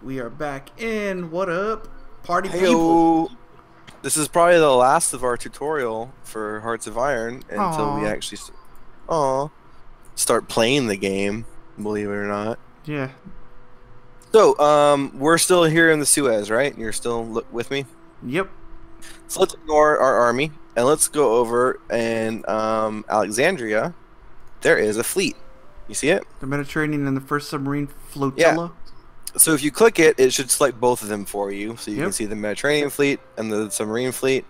We are back in. What up, party people? Heyo! This is probably the last of our tutorial for Hearts of Iron until we Aw. actually aw, start playing the game, believe it or not. Yeah. So, we're still here in the Suez, right? You're still with me? Yep. So let's ignore our army, and let's go over and Alexandria. There is a fleet. You see it? The Mediterranean and the first submarine Yeah. flotilla. So if you click it, it should select both of them for you. So you Yep. can see the Mediterranean fleet and the submarine fleet.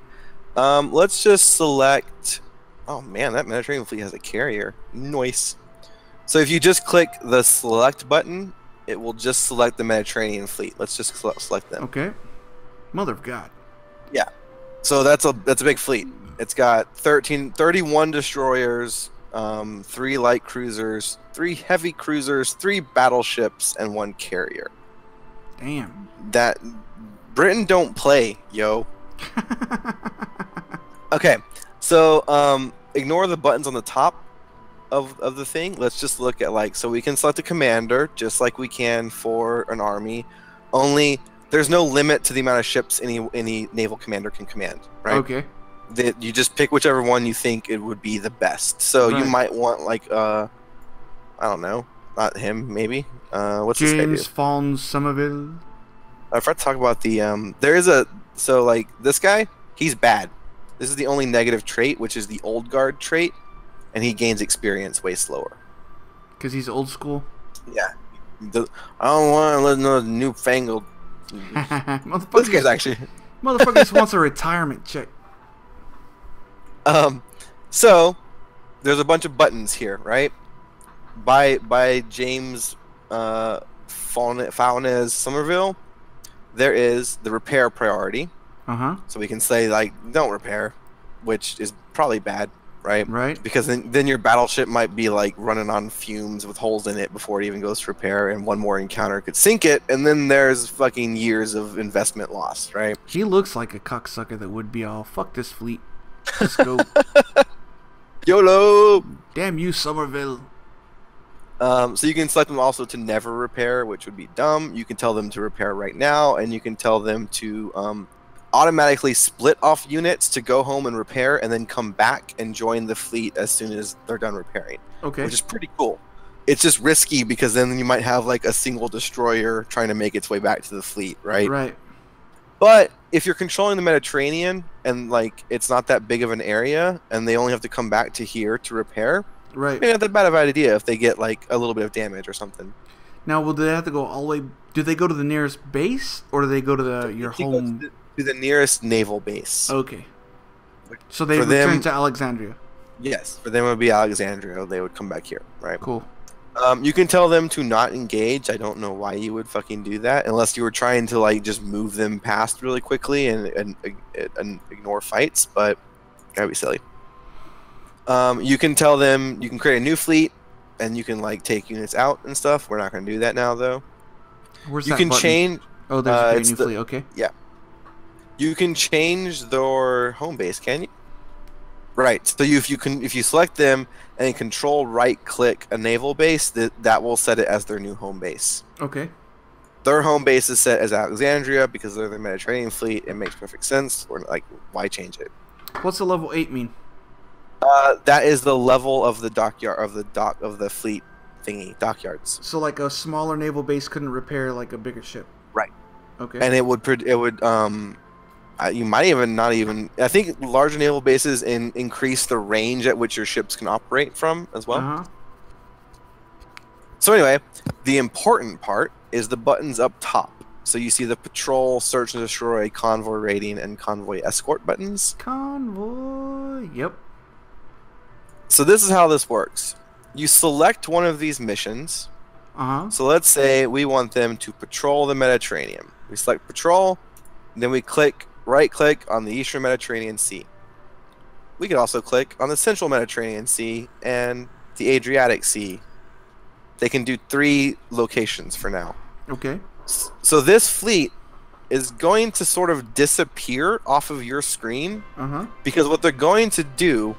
Let's just select... Oh man, that Mediterranean fleet has a carrier. Nice. So if you just click the select button, it will just select the Mediterranean fleet. Let's just select them. Okay. Mother of God. Yeah. So that's a big fleet. It's got 31 destroyers, 3 light cruisers, 3 heavy cruisers, 3 battleships, and 1 carrier. Damn. That Britain don't play, yo. Okay, so ignore the buttons on the top of the thing. Let's just look at so we can select a commander just like we can for an army. Only there's no limit to the amount of ships any naval commander can command, right? Okay. That you just pick whichever one you think it would be the best. So you might want I don't know, not him maybe. What's this guy do? James Fawns Somerville. I forgot to talk about the there is this guy, he's bad. This is the only negative trait, which is the old guard trait, and he gains experience way slower. Because he's old school. Yeah. I don't want to let no newfangled. This guy's actually Motherfucker just wants a retirement check. So there's a bunch of buttons here, right? By James Faunes Somerville, there is the repair priority. So we can say don't repair, which is probably bad, right? Right. Because then your battleship might be running on fumes with holes in it before it even goes to repair, and one more encounter could sink it, and then there's fucking years of investment lost, right? He looks like a cocksucker that would be all, fuck this fleet. Let's go. YOLO! Damn you, Somerville. So you can select them also to never repair, which would be dumb. You can tell them to repair right now, and you can tell them to automatically split off units to go home and repair, and then come back and join the fleet as soon as they're done repairing. Okay. Which is pretty cool. It's just risky because then you might have a single destroyer trying to make its way back to the fleet, right? Right. But if you're controlling the Mediterranean and it's not that big of an area, and they only have to come back to here to repair, Right. maybe not that bad of an idea if they get a little bit of damage or something. Now, will they have to go all the way? Do they go to the nearest base, or do they go to your home? To the nearest naval base. Okay. So they For return them- to Alexandria. Yes, for them it would be Alexandria. They would come back here, right? Cool. You can tell them to not engage. I don't know why you would fucking do that unless you were trying to just move them past really quickly and ignore fights, but that'd be silly. You can tell them you can create a new fleet and you can take units out and stuff. We're not going to do that now though. Where's You that can button? change. Oh, there's a it's new the- fleet. Okay. Yeah. You can change their home base, can you? Right. So if you select them and control right click a naval base, that will set it as their new home base. Okay. Their home base is set as Alexandria because they're the Mediterranean fleet. It makes perfect sense. Or why change it? What's the level 8 mean? That is the level of the dockyard of the fleet thingy dockyards. So a smaller naval base couldn't repair a bigger ship. Right. Okay. And it would you might even not even. I think larger naval bases increase the range at which your ships can operate from as well. So anyway, the important part is the buttons up top. So you see the patrol, search and destroy, convoy raiding, and convoy escort buttons. Convoy. Yep. So this is how this works. You select one of these missions. So let's say we want them to patrol the Mediterranean. We select patrol, then we right click on the Eastern Mediterranean Sea. We could also click on the Central Mediterranean Sea and the Adriatic Sea. They can do 3 locations for now. Okay. So this fleet is going to sort of disappear off of your screen because what they're going to do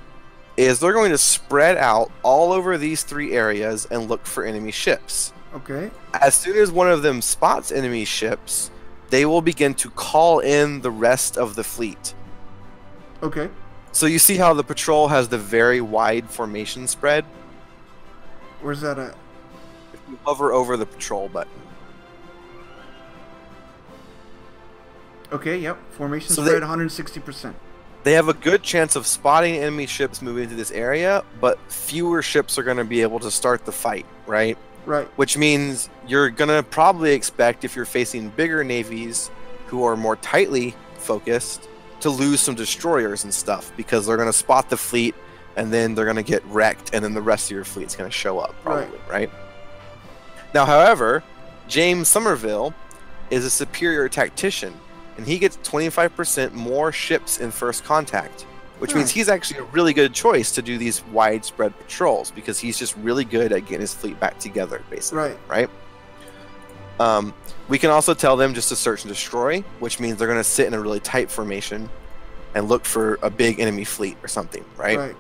is they're going to spread out all over these 3 areas and look for enemy ships. Okay. As soon as one of them spots enemy ships, they will begin to call in the rest of the fleet. Okay. So you see how the patrol has the very wide formation spread? Where's that at? If you hover over the patrol button. Okay, yep. Formation spread 160%. They have a good chance of spotting enemy ships moving into this area, but fewer ships are going to be able to start the fight, right? Right. Which means you're going to probably expect, if you're facing bigger navies who are more tightly focused, to lose some destroyers and stuff, because they're going to spot the fleet and then they're going to get wrecked, and then the rest of your fleet's going to show up, probably, right? Now, however, James Somerville is a superior tactician, and he gets 25% more ships in first contact, which means he's actually a really good choice to do these widespread patrols, because he's just really good at getting his fleet back together, basically, right? We can also tell them just to search and destroy, which means they're going to sit in a really tight formation and look for a big enemy fleet or something, right?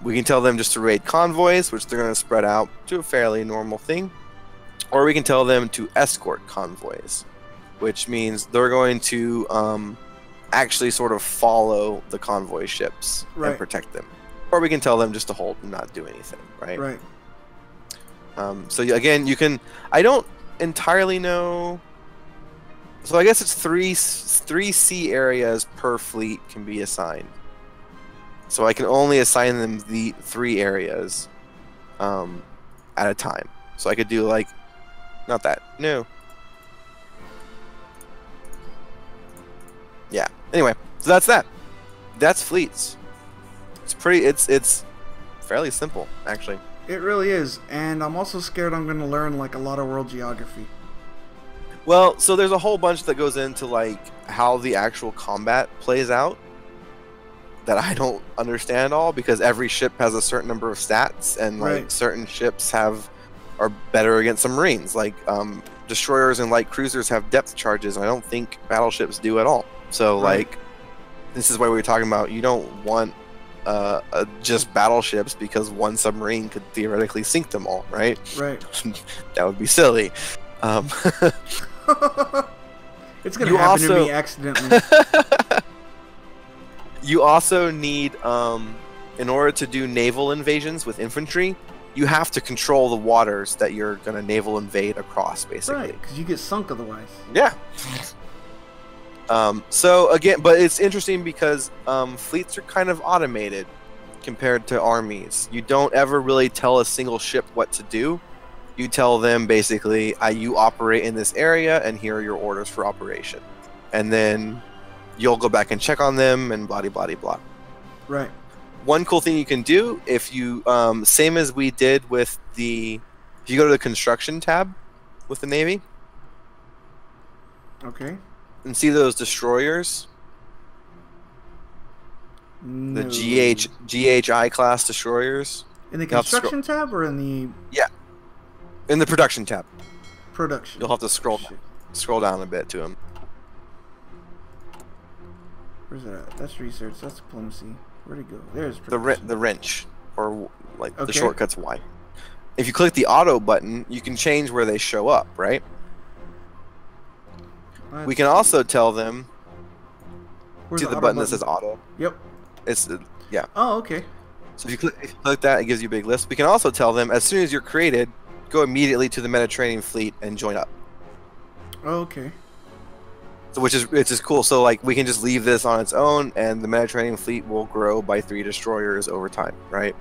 We can tell them just to raid convoys, which they're going to spread out to a fairly normal thing. Or we can tell them to escort convoys, which means they're going to actually sort of follow the convoy ships and protect them. Or we can tell them just to hold and not do anything, right? So again, you can... I don't entirely know... So I guess it's three sea areas per fleet can be assigned. So I can only assign them the 3 areas at a time. So I could do like... Not that. No. Yeah. Anyway, so that's that. That's fleets. It's pretty... It's fairly simple, actually. It really is, and I'm also scared I'm going to learn like a lot of world geography. Well, so there's a whole bunch that goes into like how the actual combat plays out that I don't understand all, because every ship has a certain number of stats, and like certain ships are better against submarines. Like destroyers and light cruisers have depth charges, and I don't think battleships do at all. So like this is why we were talking about, you don't want just battleships, because one submarine could theoretically sink them all, right? That would be silly. It's gonna happen to me accidentally. You also need, in order to do naval invasions with infantry, you have to control the waters that you're gonna naval invade across, basically. Because you get sunk otherwise. Yeah. So again, but it's interesting because fleets are kind of automated compared to armies. You don't ever really tell a single ship what to do. You tell them basically, you operate in this area, and here are your orders for operation. And then you'll go back and check on them, and blah, blah, blah, blah. One cool thing you can do, if you, same as we did with if you go to the construction tab with the Navy. And see those destroyers? No. The GHI class destroyers? In the construction tab or in the... Yeah. In the production tab. Production. You'll have to scroll down a bit to them. Where's that at? That's research. That's diplomacy. Where'd it go? There's production. The wrench. Or like the shortcut's Y. If you click the auto button, you can change where they show up, right? We can also tell them to the button that says auto. It's yeah. Oh, okay. So if you click that, it gives you a big list. We can also tell them, as soon as you're created, go immediately to the Mediterranean fleet and join up. Oh, okay. So which is cool. So like we can just leave this on its own, and the Mediterranean fleet will grow by 3 destroyers over time, right?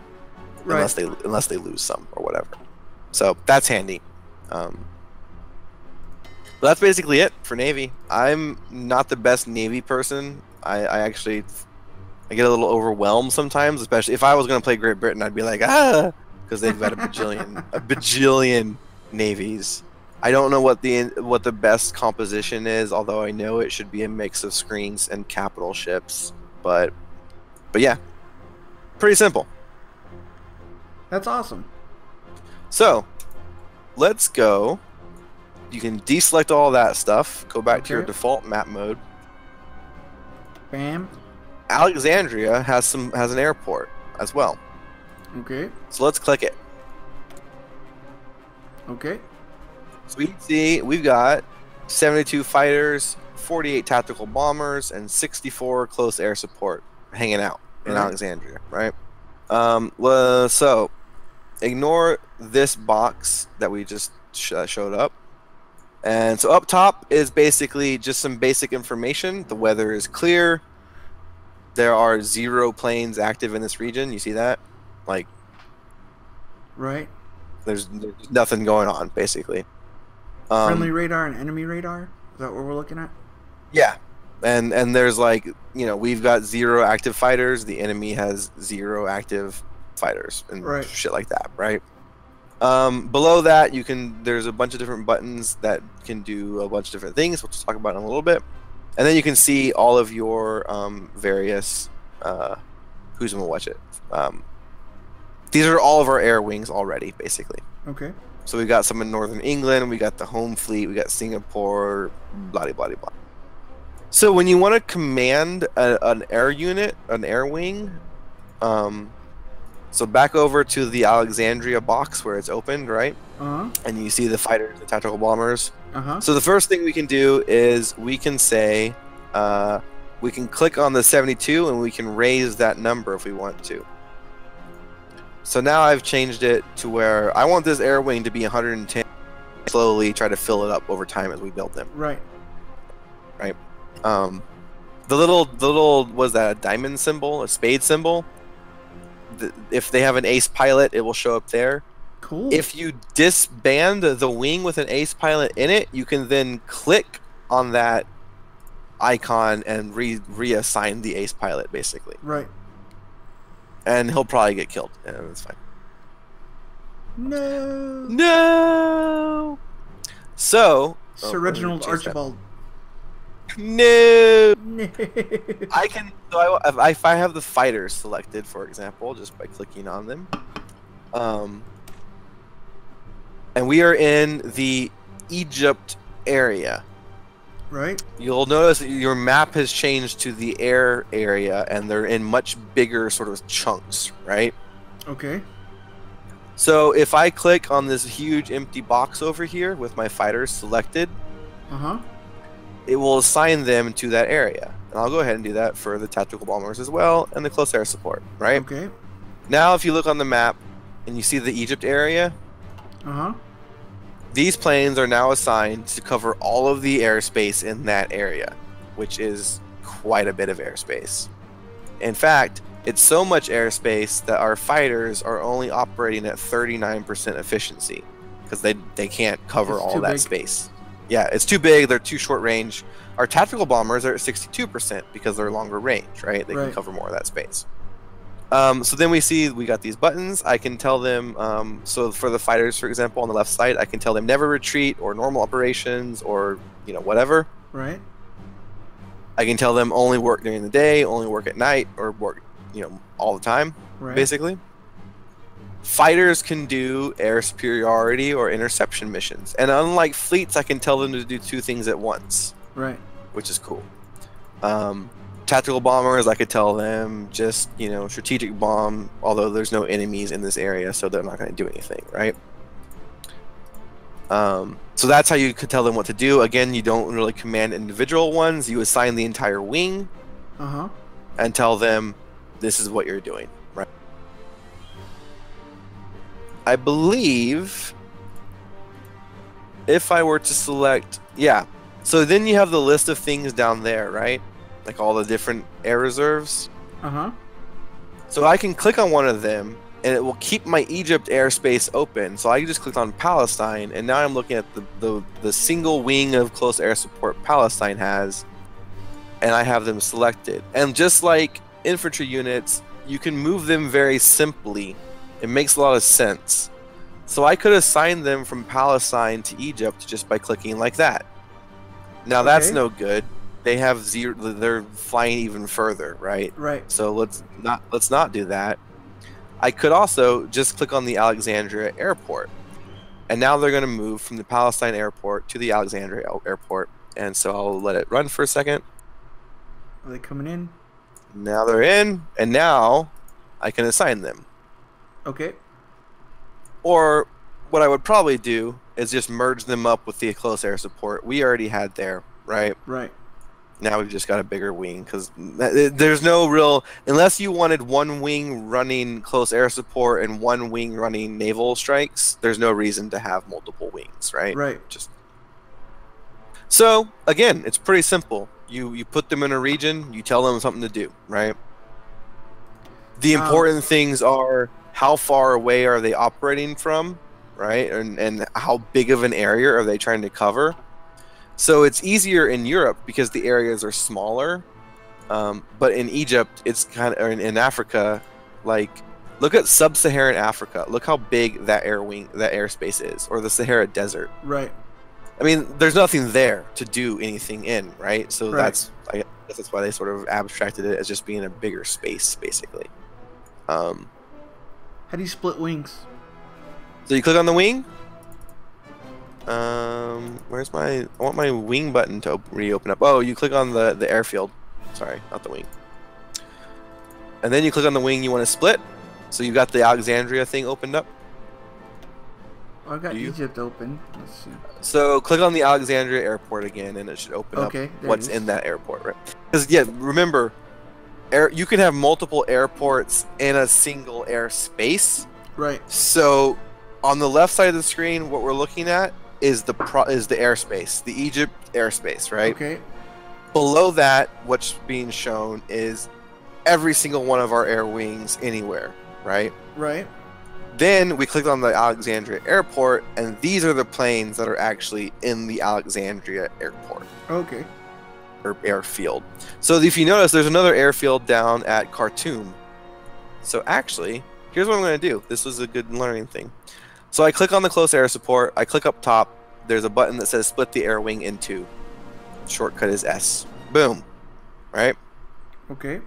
Unless they lose some or whatever. So that's handy. But that's basically it for Navy. I'm not the best Navy person. I actually get a little overwhelmed sometimes, especially if I was going to play Great Britain. I'd be like, because they've got a bajillion navies. I don't know what the best composition is, although I know it should be a mix of screens and capital ships. But yeah, pretty simple. That's awesome. So let's go. You can deselect all that stuff. Go back to your default map mode. Bam. Alexandria has an airport as well. Okay. So let's click it. Okay. So we see we've got 72 fighters, 48 tactical bombers, and 64 close air support hanging out in Alexandria, right? So ignore this box that we just showed up. And so up top is basically just some basic information. The weather is clear. There are 0 planes active in this region. You see that? Like, right. There's nothing going on, basically. Friendly radar and enemy radar? Is that what we're looking at? Yeah. And there's like, we've got 0 active fighters. The enemy has 0 active fighters and shit like that, right? Below that, there's a bunch of different buttons that can do a bunch of different things, which we'll talk about in a little bit. And then you can see all of your various, who's going to watch it? These are all of our air wings already, basically. Okay. So we got some in Northern England, we got the home fleet, we got Singapore, blah, blah, blah. So when you want to command an air unit, an air wing, so back over to the Alexandria box where it's opened, right? And you see the fighters, the tactical bombers. So the first thing we can do is we can say, we can click on the 72 and we can raise that number if we want to. So now I've changed it to where I want this air wing to be 110. Slowly try to fill it up over time as we build them. Right. Right. The little was that a diamond symbol, a spade symbol? If they have an ace pilot, it will show up there. Cool. If you disband the wing with an ace pilot in it, you can then click on that icon and reassign the ace pilot, basically. Right. And he'll probably get killed. Yeah, that's fine. No. So Sir Reginald Archibald. No. I can. So if I have the fighters selected, for example, just by clicking on them, and we are in the Egypt area. Right. You'll notice that your map has changed to the air area, and they're in much bigger sort of chunks, right? Okay. So if I click on this huge empty box over here with my fighters selected, it will assign them to that area. And I'll go ahead and do that for the tactical bombers as well, and the close air support, right? Okay. Now if you look on the map, and you see the Egypt area, these planes are now assigned to cover all of the airspace in that area, which is quite a bit of airspace. In fact, it's so much airspace that our fighters are only operating at 39% efficiency because they can't cover all that space. Yeah, it's too big, they're too short range. Our tactical bombers are at 62% because they're longer range, right? They can cover more of that space. So then we got these buttons. I can tell them, so for the fighters, for example, on the left side, I can tell them never retreat or normal operations or, whatever. Right. I can tell them only work during the day, only work at night, or work, all the time, basically. Fighters can do air superiority or interception missions. And unlike fleets, I can tell them to do 2 things at once. Right. Which is cool. Tactical bombers, I could tell them just, strategic bomb, although there's no enemies in this area, so they're not going to do anything, right? So that's how you could tell them what to do. Again, you don't really command individual ones. You assign the entire wing and tell them this is what you're doing, right? I believe if I were to select, so then you have the list of things down there, right? Like all the different air reserves. So I can click on one of them and it will keep my Egypt airspace open. So I just clicked on Palestine and now I'm looking at the single wing of close air support Palestine has, and I have them selected. And just like infantry units, you can move them very simply. It makes a lot of sense. So I could assign them from Palestine to Egypt just by clicking like that. Now that's no good. They have 0. They're flying even further, right? Right. So let's not do that. I could also just click on the Alexandria airport, and now they're going to move from the Palestine airport to the Alexandria airport. And so I'll let it run for a second. Are they coming in? Now they're in, and now I can assign them. Okay. Or what I would probably do is just merge them up with the close air support we already had there, right? Right. Now we've just got a bigger wing because there's no real, unless you wanted one wing running close air support and one wing running naval strikes, there's no reason to have multiple wings, right? Right. So again, it's pretty simple. You put them in a region, you tell them something to do, right? The important things are how far away are they operating from, right? And how big of an area are they trying to cover? So it's easier in Europe because the areas are smaller, but in Egypt, it's kind of, or in Africa, like look at sub-Saharan Africa. Look how big that airspace is, or the Sahara Desert. Right. I mean, there's nothing there to do anything in, right? So I guess that's why they sort of abstracted it as just being a bigger space, basically. How do you split wings? So you click on the wing. Where's my? I want my wing button to reopen up. Oh, you click on the airfield. Sorry, not the wing. And then you click on the wing you want to split. So you've got the Alexandria thing opened up. Oh, I got Egypt open. Let's see. So click on the Alexandria airport again, and it should open up what's in that airport, right? Because remember, you can have multiple airports in a single airspace. Right. So on the left side of the screen, what we're looking at is the airspace, the Egypt airspace, right? Okay. Below that, what's being shown is every single one of our air wings anywhere, right? Right. Then we clicked on the Alexandria airport, and these are the planes that are actually in the Alexandria airport. Okay. Or airfield. So if you notice, there's another airfield down at Khartoum. So actually, here's what I'm going to do. This was a good learning thing. So I click on the close air support. I click up top. There's a button that says split the air wing in two. Shortcut is S. Boom. Right? Okay.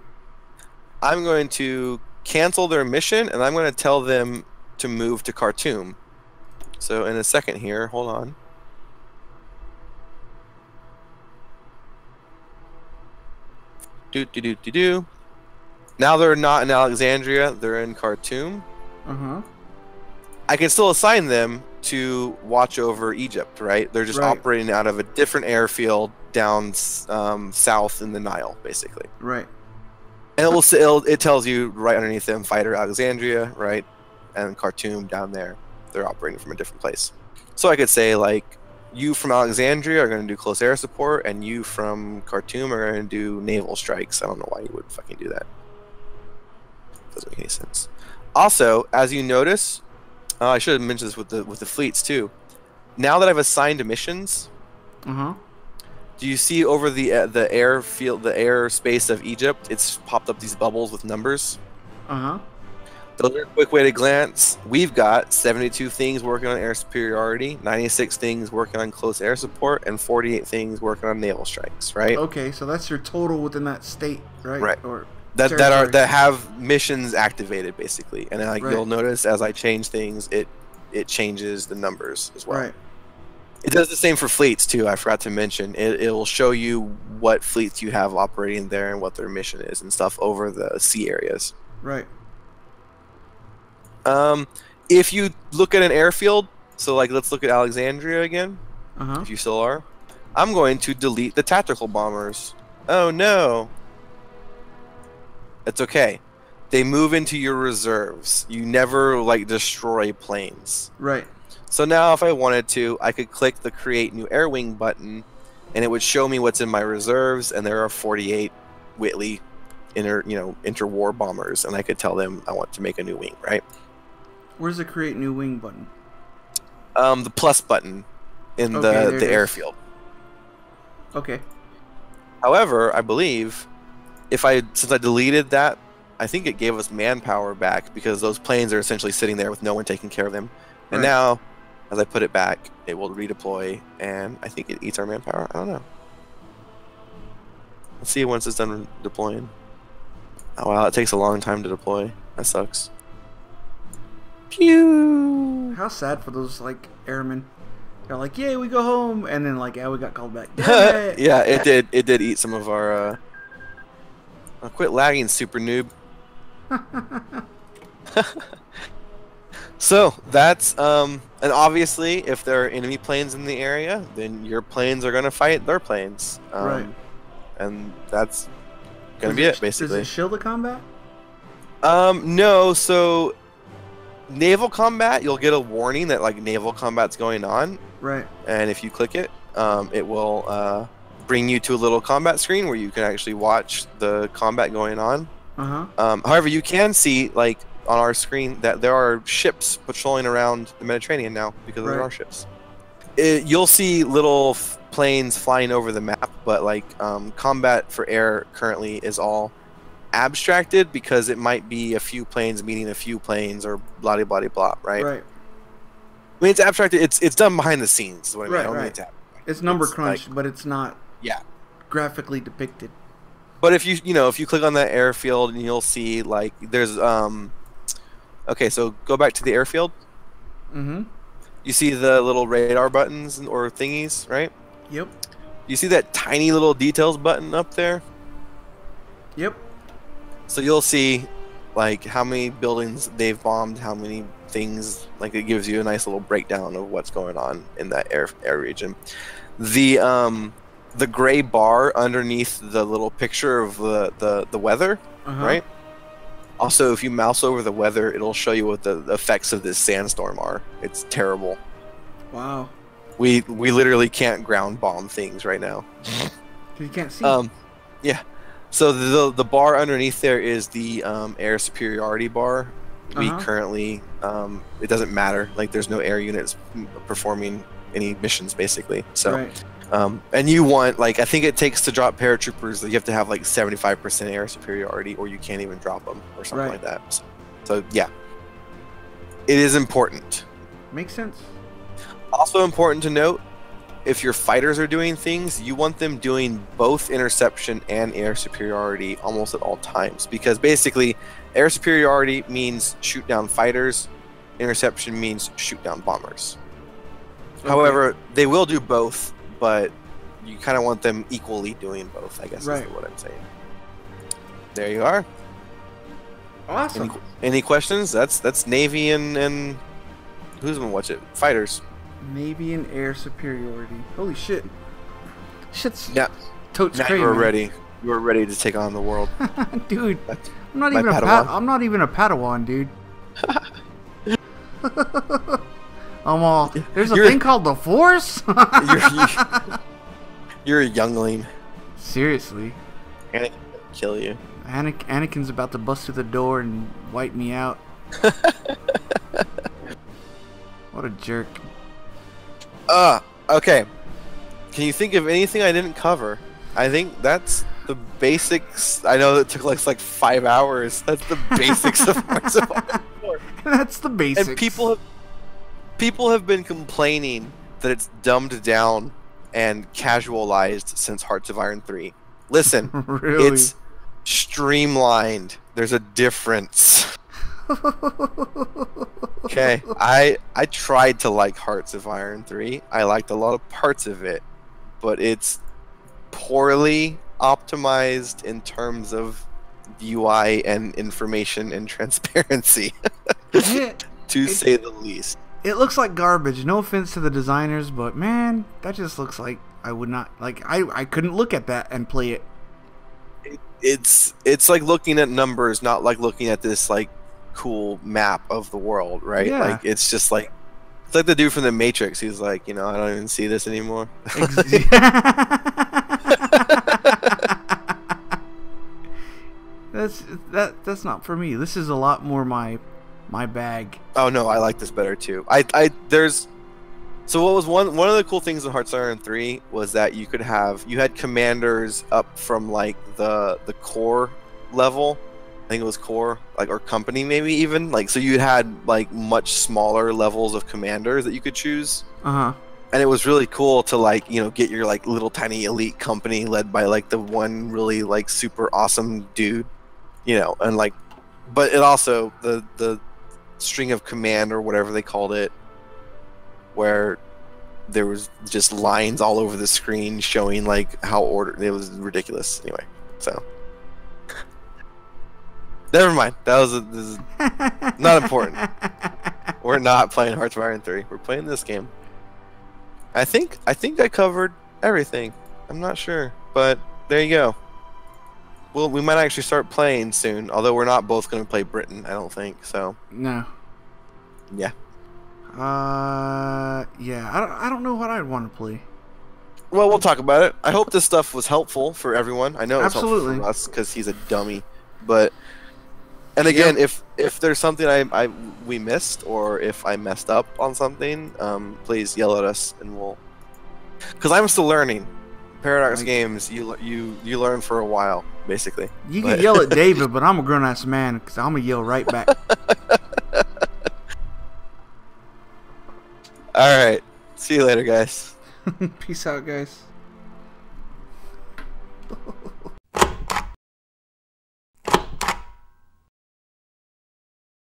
I'm going to cancel their mission, and I'm going to tell them to move to Khartoum. So in a second here, hold on. Do. Now they're not in Alexandria, they're in Khartoum. Uh-huh. I can still assign them to watch over Egypt, right? They're just operating out of a different airfield down south in the Nile, basically. Right. And it tells you right underneath them, Fighter Alexandria, right? And Khartoum down there, they're operating from a different place. So I could say, like, you from Alexandria are going to do close air support, and you from Khartoum are going to do naval strikes. I don't know why you would fucking do that. Doesn't make any sense. Also, as you notice, I should have mentioned this with the fleets too. Now that I've assigned missions, do you see over the airfield, the airspace of Egypt? It's popped up these bubbles with numbers. Those are a quick way to glance. We've got 72 things working on air superiority, 96 things working on close air support, and 48 things working on naval strikes. Right? Okay, so that's your total within that state, right? Right. Or that have missions activated, basically. And then, you'll notice as I change things, it changes the numbers as well. Right. It does the same for fleets too. I forgot to mention. It will show you what fleets you have operating there and what their mission is and stuff over the sea areas. Right. If you look at an airfield, so let's look at Alexandria again. If you still are, I'm going to delete the tactical bombers. Oh no. It's okay. They move into your reserves. You never destroy planes. Right. So now if I wanted to, I could click the create new air wing button, and it would show me what's in my reserves, and there are 48 Whitley interwar bombers, and I could tell them I want to make a new wing, right? Where's the create new wing button? The plus button in the airfield. Okay. However, I believe since I deleted that, I think it gave us manpower back because those planes are essentially sitting there with no one taking care of them. And now, as I put it back, it will redeploy, and I think it eats our manpower. I don't know. Let's see once it's done deploying. Oh wow, it takes a long time to deploy. That sucks. Pew! How sad for those airmen. They're like, "Yay, we go home," and then we got called back. Yeah, it did eat some of our. Quit lagging, super noob. So that's And obviously, if there are enemy planes in the area, then your planes are going to fight their planes. Right. And that's going to be it, basically. Does it shield the combat? No. So, naval combat, you'll get a warning that like naval combat's going on. Right. And if you click it, it will bring you to a little combat screen where you can actually watch the combat going on. However, you can see like on our screen that there are ships patrolling around the Mediterranean now because there are ships. You'll see little planes flying over the map, but like combat for air currently is all abstracted because it might be a few planes meeting a few planes or blah blah blah, right? Right. I mean, it's abstracted. It's done behind the scenes. Is what I mean. I don't mean it's number crunched, but it's not graphically depicted. But if you click on that airfield, and you'll see like there's okay, so go back to the airfield. You see the little radar buttons or thingies, right? Yep. You see that tiny little details button up there? Yep. So you'll see like how many buildings they've bombed, how many things, like it gives you a nice little breakdown of what's going on in that air region. The gray bar underneath the little picture of the weather, right? Also, if you mouse over the weather, it'll show you what the effects of this sandstorm are. It's terrible. Wow. We literally can't ground bomb things right now. You can't see. Yeah. So the bar underneath there is the air superiority bar. We currently it doesn't matter. Like there's no air units performing any missions basically. So and you want, like, I think it takes to drop paratroopers that you have to have like 75% air superiority or you can't even drop them or something like that. So yeah, it is important. Makes sense. Also important to note, if your fighters are doing things, you want them doing both interception and air superiority almost at all times, because basically air superiority means shoot down fighters, interception means shoot down bombers. However, they will do both, but you kind of want them equally doing both, I guess is what I'm saying. There you are. Awesome. Any questions? That's Navy and who's gonna watch it? Fighters. Navy and air superiority. Holy shit. Shit's totes now crazy. You're ready. You're ready to take on the world. Dude, I'm not even a Padawan, dude. I'm all. There's a thing called the Force. You're a youngling. Seriously. Anakin will kill you. Anakin's about to bust through the door and wipe me out. What a jerk. Okay. Can you think of anything I didn't cover? I think that's the basics. I know that took like 5 hours. That's the basics of Hearts of Iron 4. That's the basics. And people have been complaining that it's dumbed down and casualized since Hearts of Iron 3. Listen, really? It's streamlined. There's a difference. Okay, I tried to like Hearts of Iron 3. I liked a lot of parts of it, but it's poorly optimized in terms of UI and information and transparency, to say the least. It looks like garbage. No offense to the designers, but man, that just looks like I would not like. I couldn't look at that and play it. It's like looking at numbers, not like looking at this like cool map of the world, right? Yeah. Like it's just like it's like the dude from the Matrix. He's like, I don't even see this anymore. That's not for me. This is a lot more my bag. Oh no, I like this better too. So what was one of the cool things in Hearts of Iron 3 was that you had commanders up from like the core level. I think it was core, like, or company maybe even. Like, so you had like much smaller levels of commanders that you could choose. And it was really cool to like, get your like little tiny elite company led by like the one really like super awesome dude, and like, but it also the string of command or whatever they called it, where there was just lines all over the screen showing like how ordered. It was ridiculous. Anyway, so never mind. This is not important. We're not playing Hearts of Iron 3. We're playing this game. I think I covered everything. I'm not sure, but there you go. Well, we might actually start playing soon, although we're not both going to play Britain, I don't think. So no. Yeah. Yeah. I don't know what I'd want to play. Well, we'll talk about it. I hope this stuff was helpful for everyone. I know it was Absolutely. helpful for us because he's a dummy. But and again, if there's something we missed or if I messed up on something, please yell at us and we'll. Because I'm still learning. Paradox games, you learn for a while, basically. You can yell at David, but I'm a grown ass man because I'm gonna yell right back. All right. See you later, guys. Peace out, guys.